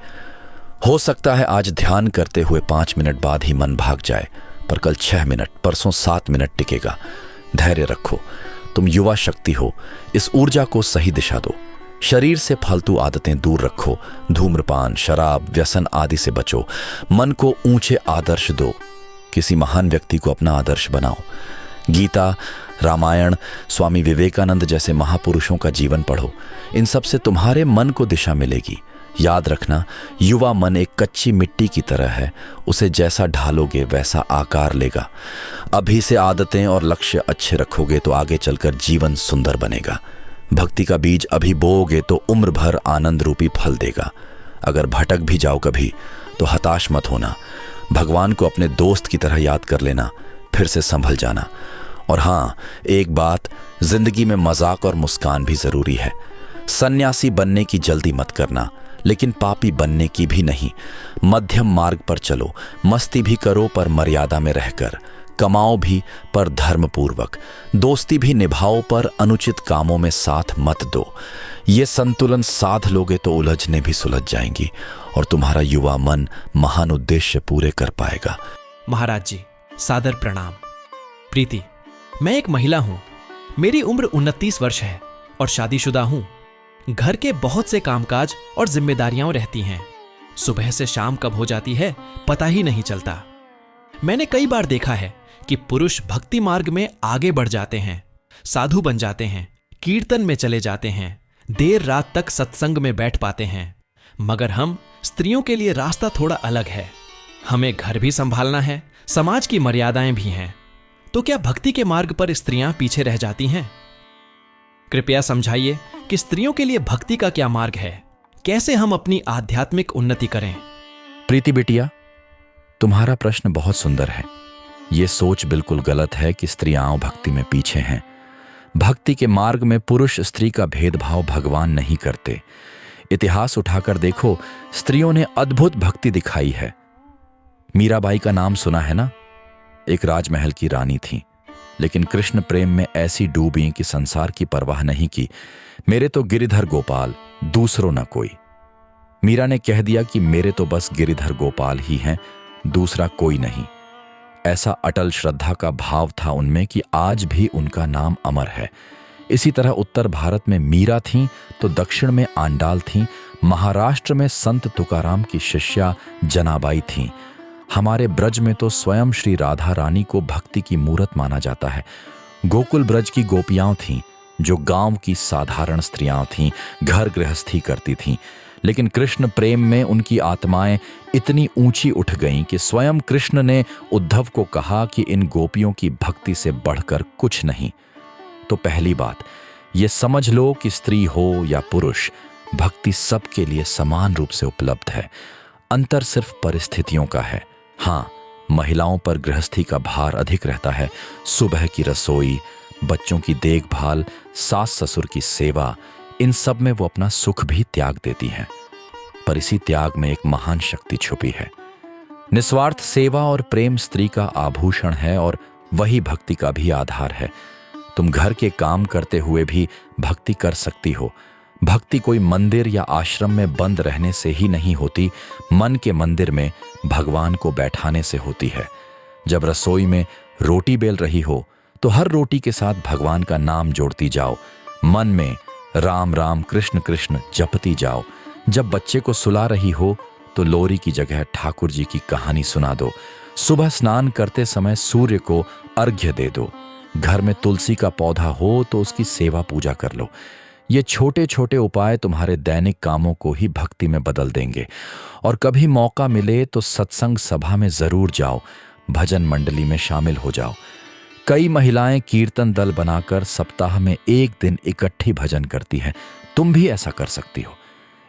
हो सकता है आज ध्यान करते हुए 5 मिनट बाद ही मन भाग जाए, पर कल 6 मिनट, परसों 7 मिनट टिकेगा। धैर्य रखो। तुम युवा शक्ति हो, इस ऊर्जा को सही दिशा दो। शरीर से फालतू आदतें दूर रखो। धूम्रपान, शराब, व्यसन आदि से बचो। मन को ऊंचे आदर्श दो। किसी महान व्यक्ति को अपना आदर्श बनाओ। गीता, रामायण, स्वामी विवेकानंद जैसे महापुरुषों का जीवन पढ़ो। इन सब से तुम्हारे मन को दिशा मिलेगी। याद रखना, युवा मन एक कच्ची मिट्टी की तरह है, उसे जैसा ढालोगे वैसा आकार लेगा। अभी से आदतें और लक्ष्य अच्छे रखोगे तो आगे चलकर जीवन सुंदर बनेगा। भक्ति का बीज अभी बोओगे तो उम्र भर आनंद रूपी फल देगा। अगर भटक भी जाओ कभी तो हताश मत होना। भगवान को अपने दोस्त की तरह याद कर लेना, फिर से संभल जाना। और हाँ, एक बात, जिंदगी में मजाक और मुस्कान भी जरूरी है। सन्यासी बनने की जल्दी मत करना, लेकिन पापी बनने की भी नहीं। मध्यम मार्ग पर चलो। मस्ती भी करो पर मर्यादा में रहकर। कमाओ भी पर धर्मपूर्वक, दोस्ती भी निभाओ पर अनुचित कामों में साथ मत दो। ये संतुलन साध लोगे तो उलझने भी सुलझ जाएंगी और तुम्हारा युवा मन महान उद्देश्य पूरे कर पाएगा। महाराज जी, सादर प्रणाम। प्रीति, मैं एक महिला हूं। मेरी उम्र 29 वर्ष है और शादीशुदा हूं। घर के बहुत से कामकाज और जिम्मेदारियां रहती हैं। सुबह से शाम कब हो जाती है पता ही नहीं चलता। मैंने कई बार देखा है कि पुरुष भक्ति मार्ग में आगे बढ़ जाते हैं, साधु बन जाते हैं, कीर्तन में चले जाते हैं, देर रात तक सत्संग में बैठ पाते हैं। मगर हम स्त्रियों के लिए रास्ता थोड़ा अलग है। हमें घर भी संभालना है, समाज की मर्यादाएं भी हैं। तो क्या भक्ति के मार्ग पर स्त्रियां पीछे रह जाती हैं? कृपया समझाइए कि स्त्रियों के लिए भक्ति का क्या मार्ग है, कैसे हम अपनी आध्यात्मिक उन्नति करें। प्रीति बिटिया, तुम्हारा प्रश्न बहुत सुंदर है। ये सोच बिल्कुल गलत है कि स्त्रियां भक्ति में पीछे हैं। भक्ति के मार्ग में पुरुष स्त्री का भेदभाव भगवान नहीं करते। इतिहास उठाकर देखो, स्त्रियों ने अद्भुत भक्ति दिखाई है। मीराबाई का नाम सुना है ना? एक राजमहल की रानी थी, लेकिन कृष्ण प्रेम में ऐसी डूबी कि संसार की परवाह नहीं की। मेरे तो गिरिधर गोपाल, दूसरों न कोई। मीरा ने कह दिया कि मेरे तो बस गिरिधर गोपाल ही हैं, दूसरा कोई नहीं। ऐसा अटल श्रद्धा का भाव था उनमें कि आज भी उनका नाम अमर है। इसी तरह उत्तर भारत में मीरा थीं तो दक्षिण में आंडाल थीं, महाराष्ट्र में संत तुकाराम की शिष्या जनाबाई थीं। हमारे ब्रज में तो स्वयं श्री राधा रानी को भक्ति की मूरत माना जाता है। गोकुल ब्रज की गोपियां थीं जो गांव की साधारण स्त्रियां थीं, घर गृहस्थी करती थीं, लेकिन कृष्ण प्रेम में उनकी आत्माएं इतनी ऊंची उठ गईं कि स्वयं कृष्ण ने उद्धव को कहा कि इन गोपियों की भक्ति से बढ़कर कुछ नहीं। तो पहली बात ये समझ लो कि स्त्री हो या पुरुष, भक्ति सबके लिए समान रूप से उपलब्ध है। अंतर सिर्फ परिस्थितियों का है। हाँ, महिलाओं पर गृहस्थी का भार अधिक रहता है। सुबह की रसोई, बच्चों की देखभाल, सास ससुर की सेवा, इन सब में वो अपना सुख भी त्याग देती हैं। पर इसी त्याग में एक महान शक्ति छुपी है। निस्वार्थ सेवा और प्रेम स्त्री का आभूषण है और वही भक्ति का भी आधार है। तुम घर के काम करते हुए भी भक्ति कर सकती हो। भक्ति कोई मंदिर या आश्रम में बंद रहने से ही नहीं होती, मन के मंदिर में भगवान को बैठाने से होती है। जब रसोई में रोटी बेल रही हो तो हर रोटी के साथ भगवान का नाम जोड़ती जाओ, मन में राम राम कृष्ण कृष्ण जपती जाओ। जब बच्चे को सुला रही हो तो लोरी की जगह ठाकुर जी की कहानी सुना दो। सुबह स्नान करते समय सूर्य को अर्घ्य दे दो। घर में तुलसी का पौधा हो तो उसकी सेवा पूजा कर लो। ये छोटे छोटे उपाय तुम्हारे दैनिक कामों को ही भक्ति में बदल देंगे। और कभी मौका मिले तो सत्संग सभा में जरूर जाओ, भजन मंडली में शामिल हो जाओ। कई महिलाएं कीर्तन दल बनाकर सप्ताह में एक दिन इकट्ठी भजन करती हैं। तुम भी ऐसा कर सकती हो।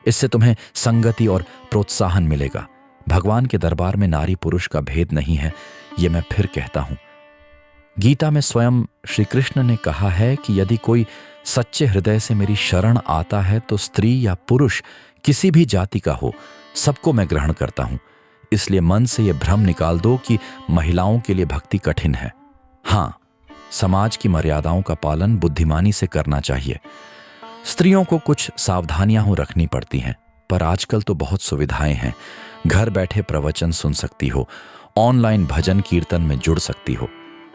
इससे तुम्हें संगति और प्रोत्साहन मिलेगा। भगवान के दरबार में नारी पुरुष का भेद नहीं है, ये मैं फिर कहता हूं। गीता में स्वयं श्री कृष्ण ने कहा है कि यदि कोई सच्चे हृदय से मेरी शरण आता है तो स्त्री या पुरुष किसी भी जाति का हो, सबको मैं ग्रहण करता हूं। इसलिए मन से यह भ्रम निकाल दो कि महिलाओं के लिए भक्ति कठिन है। हाँ, समाज की मर्यादाओं का पालन बुद्धिमानी से करना चाहिए। स्त्रियों को कुछ सावधानियां रखनी पड़ती हैं, पर आजकल तो बहुत सुविधाएं हैं। घर बैठे प्रवचन सुन सकती हो, ऑनलाइन भजन कीर्तन में जुड़ सकती हो।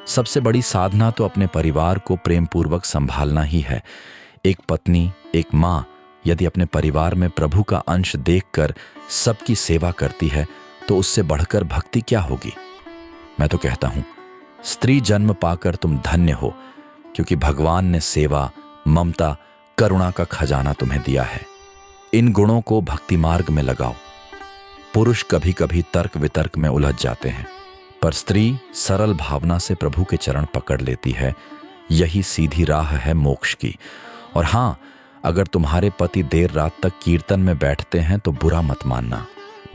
सबसे बड़ी साधना तो अपने परिवार को प्रेम पूर्वक संभालना ही है। एक पत्नी, एक माँ यदि अपने परिवार में प्रभु का अंश देखकर सबकी सेवा करती है तो उससे बढ़कर भक्ति क्या होगी। मैं तो कहता हूं, स्त्री जन्म पाकर तुम धन्य हो, क्योंकि भगवान ने सेवा, ममता, करुणा का खजाना तुम्हें दिया है। इन गुणों को भक्ति मार्ग में लगाओ। पुरुष कभी कभी तर्क वितर्क में उलझ जाते हैं, पर स्त्री सरल भावना से प्रभु के चरण पकड़ लेती है। यही सीधी राह है मोक्ष की। और हां, अगर तुम्हारे पति देर रात तक कीर्तन में बैठते हैं तो बुरा मत मानना,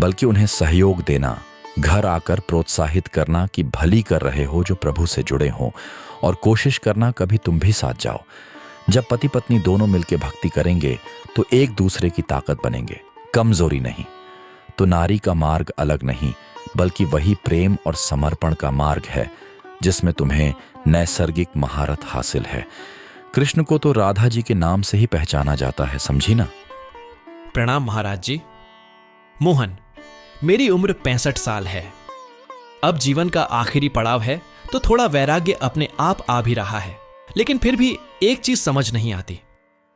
बल्कि उन्हें सहयोग देना, घर आकर प्रोत्साहित करना कि भली कर रहे हो जो प्रभु से जुड़े हों, और कोशिश करना कभी तुम भी साथ जाओ। जब पति पत्नी दोनों मिलकर भक्ति करेंगे तो एक दूसरे की ताकत बनेंगे, कमजोरी नहीं। तो नारी का मार्ग अलग नहीं, बल्कि वही प्रेम और समर्पण का मार्ग है। जिसमें तुम्हें नैसर्गिक महारत हासिल है। कृष्ण को तो राधा जी के नाम से ही पहचाना जाता है, समझी ना? प्रणाम महाराज जी। मोहन, मेरी उम्र 65 साल है। अब जीवन का आखिरी पड़ाव है तो थोड़ा वैराग्य अपने आप आ भी रहा है, लेकिन फिर भी एक चीज समझ नहीं आती।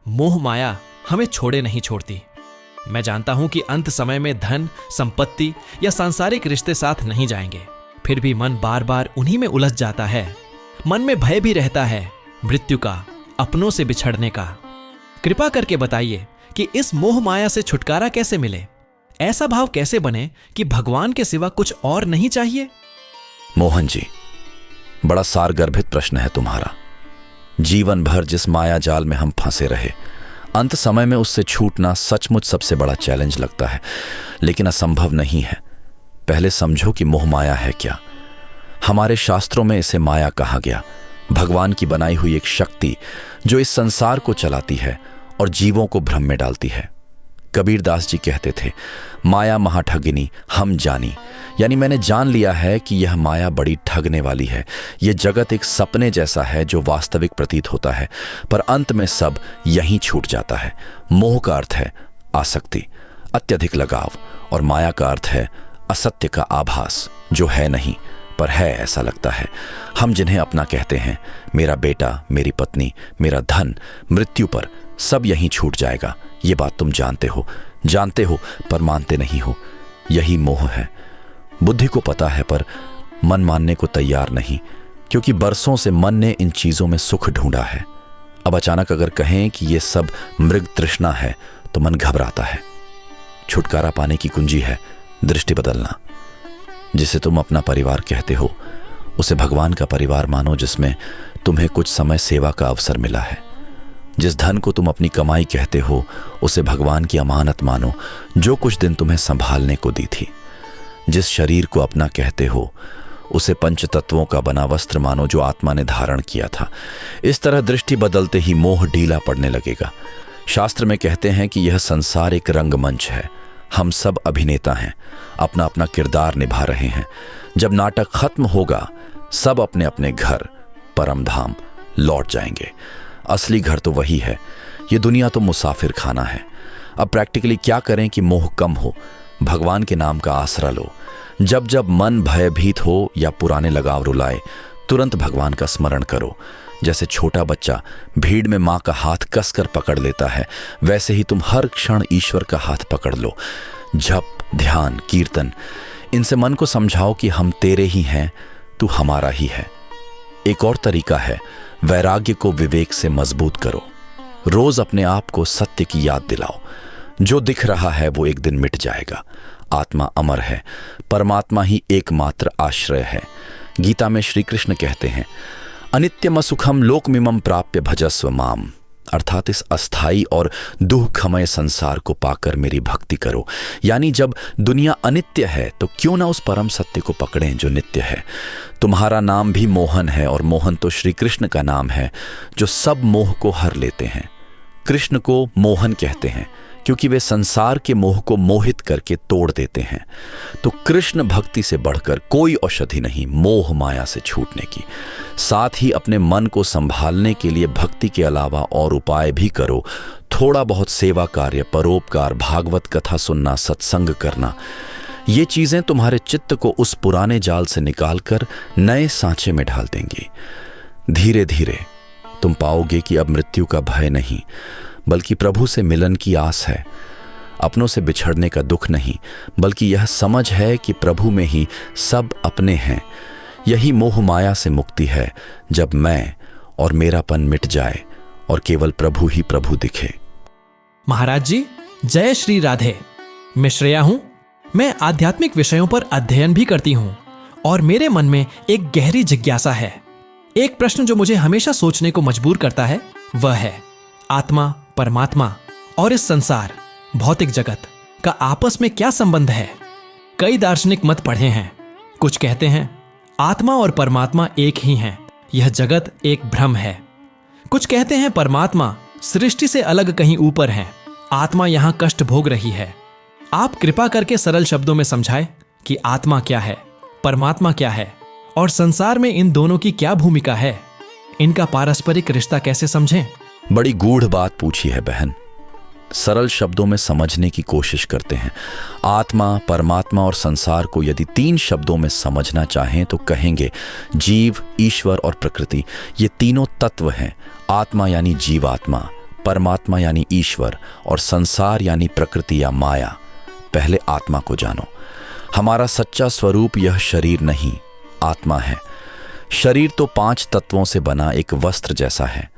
मोह माया हमें छोड़े नहीं छोड़ती। मैं जानता हूं कि अंत समय में धन, संपत्ति या सांसारिक रिश्ते साथ नहीं जाएंगे, फिर भी मन बार बार उन्हीं में उलझ जाता है। मन में भय भी रहता है मृत्यु का, अपनों से बिछड़ने का। कृपा करके बताइए कि इस मोह माया से छुटकारा कैसे मिले? ऐसा भाव कैसे बने कि भगवान के सिवा कुछ और नहीं चाहिए? मोहन जी, बड़ा सारगर्भित प्रश्न है तुम्हारा। जीवन भर जिस माया जाल में हम फंसे रहे, अंत समय में उससे छूटना सचमुच सबसे बड़ा चैलेंज लगता है, लेकिन असंभव नहीं है। पहले समझो कि मोह माया है क्या। हमारे शास्त्रों में इसे माया कहा गया, भगवान की बनाई हुई एक शक्ति जो इस संसार को चलाती है और जीवों को भ्रम में डालती है। कबीरदास जी कहते थे, माया महाठगिनी हम जानी, यानी मैंने जान लिया है कि यह माया बड़ी ठगने वाली है। यह जगत एक सपने जैसा है जो वास्तविक प्रतीत होता है, पर अंत में सब यहीं छूट जाता है। मोह का अर्थ है आसक्ति, अत्यधिक लगाव, और माया का अर्थ है असत्य का आभास, जो है नहीं पर है ऐसा लगता है। हम जिन्हें अपना कहते हैं, मेरा बेटा, मेरी पत्नी, मेरा धन, मृत्यु पर सब यहीं छूट जाएगा। ये बात तुम जानते हो पर मानते नहीं हो। यही मोह है। बुद्धि को पता है पर मन मानने को तैयार नहीं, क्योंकि बरसों से मन ने इन चीजों में सुख ढूंढा है। अब अचानक अगर कहें कि ये सब मृग तृष्णा है तो मन घबराता है। छुटकारा पाने की कुंजी है दृष्टि बदलना। जिसे तुम अपना परिवार कहते हो, उसे भगवान का परिवार मानो, जिसमें तुम्हें कुछ समय सेवा का अवसर मिला है। जिस धन को तुम अपनी कमाई कहते हो, उसे भगवान की अमानत मानो, जो कुछ दिन तुम्हें संभालने को दी थी। जिस शरीर को अपना कहते हो, उसे पंचतत्वों का बना वस्त्र मानो, जो आत्मा ने धारण किया था। इस तरह दृष्टि बदलते ही मोह ढीला पड़ने लगेगा। शास्त्र में कहते हैं कि यह संसार एक रंगमंच है। हम सब अभिनेता हैं, अपना अपना किरदार निभा रहे हैं। जब नाटक खत्म होगा, सब अपने अपने घर, परम धाम लौट जाएंगे। असली घर तो वही है। ये दुनिया तो मुसाफिर खाना है। अब प्रैक्टिकली क्या करें कि मोह कम हो? भगवान के नाम का आसरा लो। जब जब मन भयभीत हो या पुराने लगाव रुलाए, तुरंत भगवान का स्मरण करो। जैसे छोटा बच्चा भीड़ में मां का हाथ कसकर पकड़ लेता है, वैसे ही तुम हर क्षण ईश्वर का हाथ पकड़ लो। जप, ध्यान, कीर्तन, इनसे मन को समझाओ कि हम तेरे ही हैं, तू हमारा ही है। एक और तरीका है, वैराग्य को विवेक से मजबूत करो। रोज अपने आप को सत्य की याद दिलाओ। जो दिख रहा है वो एक दिन मिट जाएगा। आत्मा अमर है, परमात्मा ही एकमात्र आश्रय है। गीता में श्री कृष्ण कहते हैं, अनित्यम सुखम लोकमिमं प्राप्य भजस्व माम, अर्थात इस अस्थाई और दुखमय संसार को पाकर मेरी भक्ति करो। यानी जब दुनिया अनित्य है तो क्यों ना उस परम सत्य को पकड़ें जो नित्य है। तुम्हारा नाम भी मोहन है, और मोहन तो श्री कृष्ण का नाम है, जो सब मोह को हर लेते हैं। कृष्ण को मोहन कहते हैं क्योंकि वे संसार के मोह को मोहित करके तोड़ देते हैं। तो कृष्ण भक्ति से बढ़कर कोई औषधि नहीं मोह माया से छूटने की। साथ ही अपने मन को संभालने के लिए भक्ति के अलावा और उपाय भी करो। थोड़ा बहुत सेवा कार्य, परोपकार, भागवत कथा सुनना, सत्संग करना, ये चीजें तुम्हारे चित्त को उस पुराने जाल से निकालकर नए सांचे में ढाल देंगी। धीरे धीरे तुम पाओगे कि अब मृत्यु का भय नहीं, बल्कि प्रभु से मिलन की आस है। अपनों से बिछड़ने का दुख नहीं, बल्कि यह समझ है कि प्रभु में ही सब अपने हैं। यही मोह माया से मुक्ति है, जब मैं और मेरापन मिट जाए और केवल प्रभु ही प्रभु दिखे। महाराज जी, जय श्री राधे। मैं श्रेया हूं। मैं आध्यात्मिक विषयों पर अध्ययन भी करती हूं और मेरे मन में एक गहरी जिज्ञासा है। एक प्रश्न जो मुझे हमेशा सोचने को मजबूर करता है वह है, आत्मा, परमात्मा और इस संसार, भौतिक जगत का आपस में क्या संबंध है? कई दार्शनिक मत पढ़े हैं। कुछ कहते हैं आत्मा और परमात्मा एक ही हैं, यह जगत एक भ्रम है। कुछ कहते हैं परमात्मा सृष्टि से अलग कहीं ऊपर है, आत्मा यहां कष्ट भोग रही है। आप कृपा करके सरल शब्दों में समझाएं कि आत्मा क्या है, परमात्मा क्या है और संसार में इन दोनों की क्या भूमिका है, इनका पारस्परिक रिश्ता कैसे समझें? बड़ी गूढ़ बात पूछी है बहन। सरल शब्दों में समझने की कोशिश करते हैं। आत्मा, परमात्मा और संसार को यदि 3 शब्दों में समझना चाहें तो कहेंगे जीव, ईश्वर और प्रकृति। ये तीनों तत्व हैं। आत्मा यानी जीवात्मा, परमात्मा यानी ईश्वर और संसार यानी प्रकृति या माया। पहले आत्मा को जानो। हमारा सच्चा स्वरूप यह शरीर नहीं, आत्मा है। शरीर तो 5 तत्वों से बना एक वस्त्र जैसा है।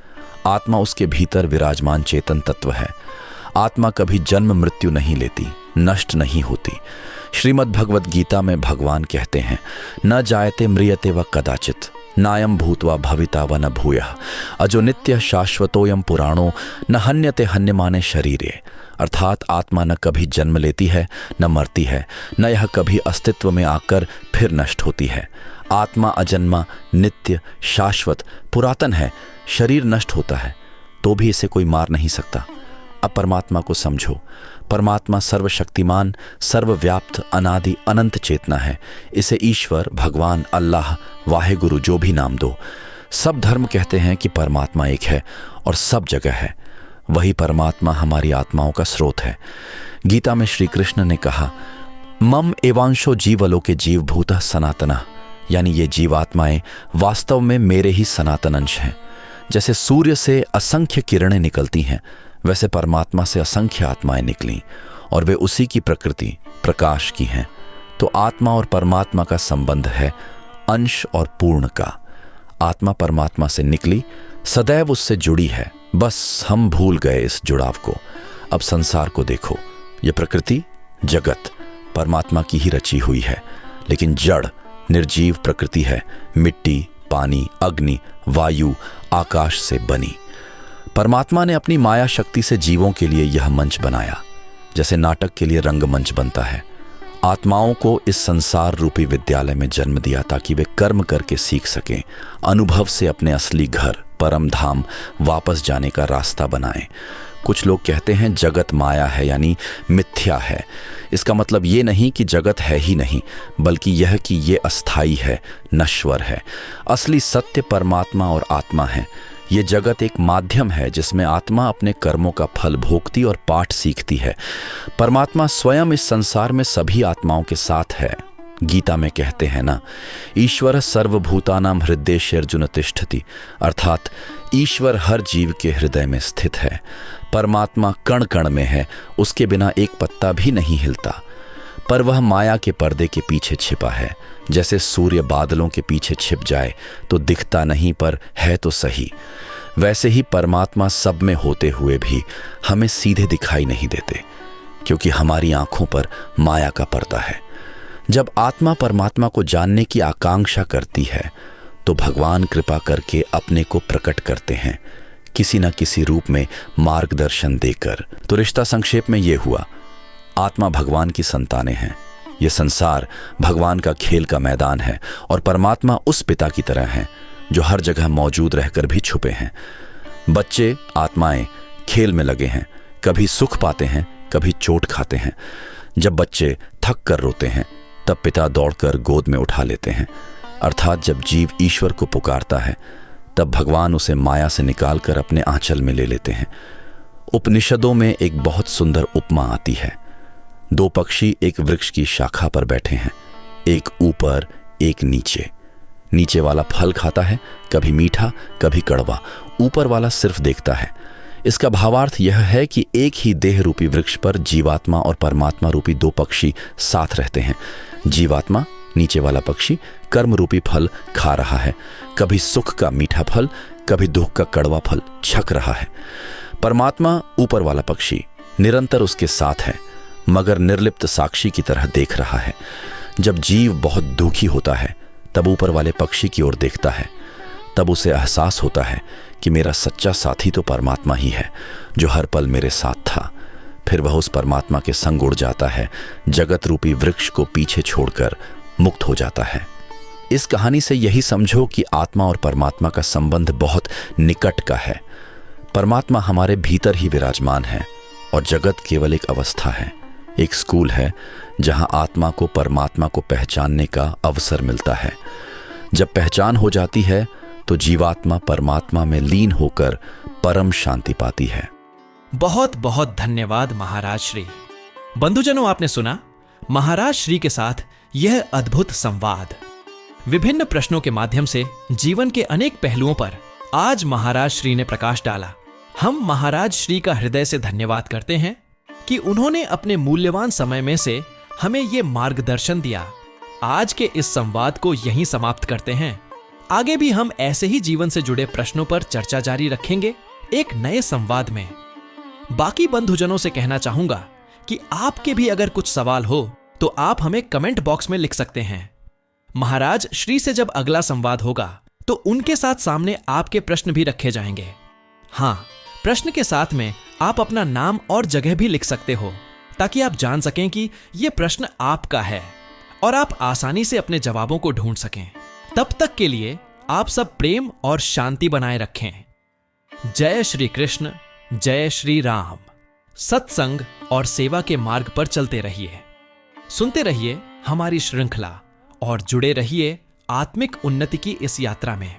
आत्मा उसके भीतर विराजमान चेतन तत्व है। आत्मा कभी जन्म मृत्यु नहीं लेती, नष्ट नहीं होती। श्रीमद् भगवद गीता में भगवान कहते हैं, न जायते म्रियते व कदाचित, नायम भूत्वा भविता व न भूयः, अजो नित्य शाश्वतोयम पुराणो न हन्यते हन्यमाने शरीरे। अर्थात आत्मा न कभी जन्म लेती है, न मरती है, न यह कभी अस्तित्व में आकर फिर नष्ट होती है। आत्मा अजन्मा, नित्य, शाश्वत, पुरातन है। शरीर नष्ट होता है तो भी इसे कोई मार नहीं सकता। अब परमात्मा को समझो। परमात्मा सर्वशक्तिमान, सर्वव्याप्त, अनादि, अनंत चेतना है। इसे ईश्वर, भगवान, अल्लाह, वाहेगुरु जो भी नाम दो। सब धर्म कहते हैं कि परमात्मा एक है और सब जगह है। वही परमात्मा हमारी आत्माओं का स्रोत है। गीता में श्री कृष्ण ने कहा, मम एवांशो जीवलोके जीवभूतः सनातनः, यानी ये जीवात्माएं वास्तव में मेरे ही सनातन अंश हैं। जैसे सूर्य से असंख्य किरणें निकलती हैं, वैसे परमात्मा से असंख्य आत्माएं निकलीं और वे उसी की प्रकृति, प्रकाश की हैं। तो आत्मा और परमात्मा का संबंध है अंश और पूर्ण का। आत्मा परमात्मा से निकली, सदैव उससे जुड़ी है, बस हम भूल गए इस जुड़ाव को। अब संसार को देखो। ये प्रकृति, जगत परमात्मा की ही रची हुई है, लेकिन जड़, निर्जीव प्रकृति है। मिट्टी, पानी, अग्नि, वायु, आकाश से बनी। परमात्मा ने अपनी माया शक्ति से जीवों के लिए यह मंच बनाया, जैसे नाटक के लिए रंगमंच बनता है। आत्माओं को इस संसार रूपी विद्यालय में जन्म दिया ताकि वे कर्म करके सीख सकें, अनुभव से अपने असली घर, परम धाम वापस जाने का रास्ता बनाएं। कुछ लोग कहते हैं जगत माया है, यानी मिथ्या है। इसका मतलब ये नहीं कि जगत है ही नहीं, बल्कि यह कि ये अस्थाई है, नश्वर है। असली सत्य परमात्मा और आत्मा है। ये जगत एक माध्यम है जिसमें आत्मा अपने कर्मों का फल भोगती और पाठ सीखती है। परमात्मा स्वयं इस संसार में सभी आत्माओं के साथ है। गीता में कहते हैं ना, ईश्वर सर्वभूतानां हृदयेषु अर्जुन तिष्ठति, अर्थात ईश्वर हर जीव के हृदय में स्थित है। परमात्मा कण कण में है, उसके बिना एक पत्ता भी नहीं हिलता। पर वह माया के पर्दे के पीछे छिपा है। जैसे सूर्य बादलों के पीछे छिप जाए तो दिखता नहीं, पर है तो सही। वैसे ही परमात्मा सब में होते हुए भी हमें सीधे दिखाई नहीं देते, क्योंकि हमारी आंखों पर माया का पर्दा है। जब आत्मा परमात्मा को जानने की आकांक्षा करती है तो भगवान कृपा करके अपने को प्रकट करते हैं, किसी न किसी रूप में मार्गदर्शन देकर। तो रिश्ता संक्षेप में ये हुआ, आत्मा भगवान की संतानें हैं। यह संसार भगवान का खेल का मैदान है और परमात्मा उस पिता की तरह हैं जो हर जगह मौजूद रहकर भी छुपे हैं। बच्चे, आत्माएं खेल में लगे हैं, कभी सुख पाते हैं, कभी चोट खाते हैं। जब बच्चे थक कर रोते हैं तब पिता दौड़कर गोद में उठा लेते हैं। अर्थात जब जीव ईश्वर को पुकारता है तब भगवान उसे माया से निकालकर अपने आंचल में ले लेते हैं। उपनिषदों में एक बहुत सुंदर उपमा आती है। 2 पक्षी एक वृक्ष की शाखा पर बैठे हैं, एक ऊपर एक नीचे। नीचे वाला फल खाता है, कभी मीठा कभी कड़वा। ऊपर वाला सिर्फ देखता है। इसका भावार्थ यह है कि एक ही देह रूपी वृक्ष पर जीवात्मा और परमात्मा रूपी 2 पक्षी साथ रहते हैं। जीवात्मा, नीचे वाला पक्षी, कर्म रूपी फल खा रहा है, कभी सुख का मीठा फल, कभी दुख का कड़वा फल छक रहा है। परमात्मा, ऊपर वाला पक्षी, निरंतर उसके साथ है, मगर निर्लिप्त साक्षी की तरह देख रहा है। जब जीव बहुत दुखी होता है तब ऊपर वाले पक्षी की ओर देखता है। तब उसे एहसास होता है कि मेरा सच्चा साथी तो परमात्मा ही है, जो हर पल मेरे साथ था। फिर वह उस परमात्मा के संग उड़ जाता है, जगत रूपी वृक्ष को पीछे छोड़कर मुक्त हो जाता है। इस कहानी से यही समझो कि आत्मा और परमात्मा का संबंध बहुत निकट का है। परमात्मा हमारे भीतर ही विराजमान है और जगत केवल एक अवस्था है, एक स्कूल है जहां आत्मा को परमात्मा को पहचानने का अवसर मिलता है। जब पहचान हो जाती है तो जीवात्मा परमात्मा में लीन होकर परम शांति पाती है। बहुत बहुत धन्यवाद महाराज श्री। बंधुजनों, आपने सुना महाराज श्री के साथ यह अद्भुत संवाद। विभिन्न प्रश्नों के माध्यम से जीवन के अनेक पहलुओं पर आज महाराज श्री ने प्रकाश डाला। हम महाराज श्री का हृदय से धन्यवाद करते हैं कि उन्होंने अपने मूल्यवान समय में से हमें ये मार्गदर्शन दिया। आज के इस संवाद को यहीं समाप्त करते हैं। आगे भी हम ऐसे ही जीवन से जुड़े प्रश्नों पर चर्चा जारी रखेंगे एक नए संवाद में। बाकी बंधुजनों से कहना चाहूंगा कि आपके भी अगर कुछ सवाल हो तो आप हमें कमेंट बॉक्स में लिख सकते हैं। महाराज श्री से जब अगला संवाद होगा तो उनके साथ सामने आपके प्रश्न भी रखे जाएंगे। हाँ, प्रश्न के साथ में आप अपना नाम और जगह भी लिख सकते हो ताकि आप जान सकें कि यह प्रश्न आपका है और आप आसानी से अपने जवाबों को ढूंढ सकें। तब तक के लिए आप सब प्रेम और शांति बनाए रखें। जय श्री कृष्ण, जय श्री राम। सत्संग और सेवा के मार्ग पर चलते रहिए, सुनते रहिए हमारी श्रृंखला और जुड़े रहिए आत्मिक उन्नति की इस यात्रा में।